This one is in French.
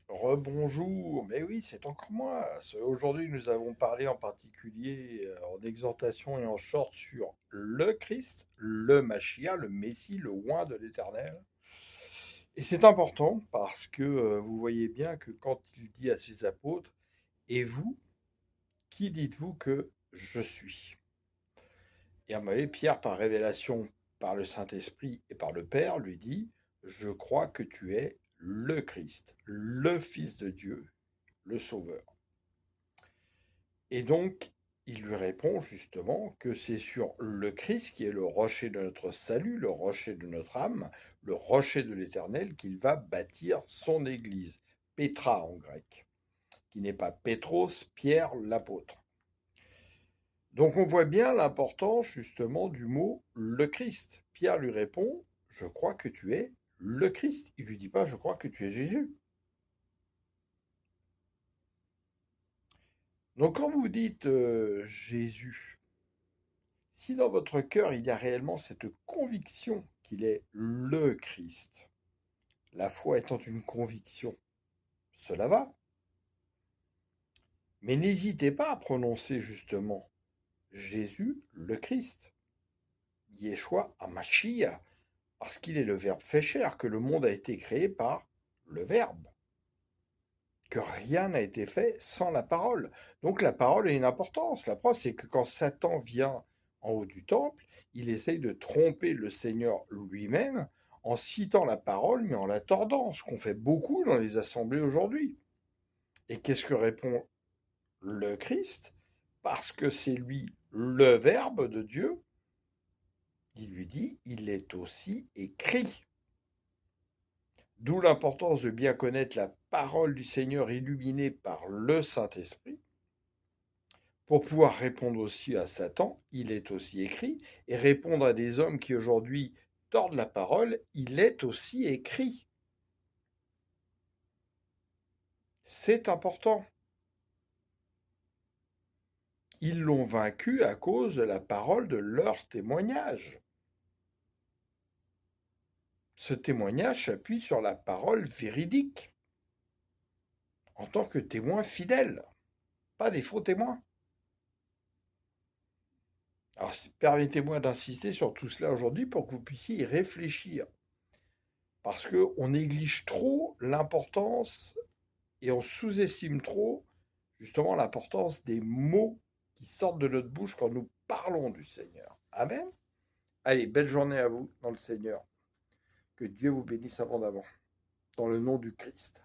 Rebonjour, mais oui, c'est encore moi. Aujourd'hui, nous avons parlé en particulier en exhortation et en short sur le Christ, le Machia, le Messie, le oint de l'Éternel. Et c'est important parce que vous voyez bien que quand il dit à ses apôtres, et vous, qui dites-vous que je suis? Et à un moment donné, Pierre, par révélation, par le Saint-Esprit et par le Père, lui dit, je crois que tu es le Christ, le Fils de Dieu, le Sauveur. Et donc, il lui répond justement que c'est sur le Christ qui est le rocher de notre salut, le rocher de notre âme, le rocher de l'Éternel, qu'il va bâtir son Église, Pétra en grec, qui n'est pas Pétros, Pierre l'apôtre. Donc on voit bien l'importance justement du mot le Christ. Pierre lui répond, je crois que tu es le Christ. Il lui dit pas, je crois que tu es Jésus. Donc quand vous dites Jésus, si dans votre cœur il y a réellement cette conviction qu'il est le Christ, la foi étant une conviction, cela va. Mais n'hésitez pas à prononcer justement Jésus le Christ, Yeshua HaMashiach, parce qu'il est le Verbe fait chair, que le monde a été créé par le Verbe, que rien n'a été fait sans la parole. Donc la parole a une importance. La preuve, c'est que quand Satan vient en haut du temple, il essaye de tromper le Seigneur lui-même en citant la parole, mais en la tordant, ce qu'on fait beaucoup dans les assemblées aujourd'hui. Et qu'est-ce que répond le Christ? Parce que c'est lui le Verbe de Dieu, il lui dit, il est aussi écrit. D'où l'importance de bien connaître la parole du Seigneur illuminée par le Saint-Esprit. Pour pouvoir répondre aussi à Satan, il est aussi écrit, et répondre à des hommes qui aujourd'hui tordent la parole, il est aussi écrit. C'est important. Ils l'ont vaincu à cause de la parole de leur témoignage. Ce témoignage s'appuie sur la parole véridique, en tant que témoin fidèle, pas des faux témoins. Alors, permettez-moi d'insister sur tout cela aujourd'hui pour que vous puissiez y réfléchir. Parce qu'on néglige trop l'importance et on sous-estime trop justement l'importance des mots qui sortent de notre bouche quand nous parlons du Seigneur. Amen. Allez, belle journée à vous dans le Seigneur. Que Dieu vous bénisse abondamment. Dans le nom du Christ.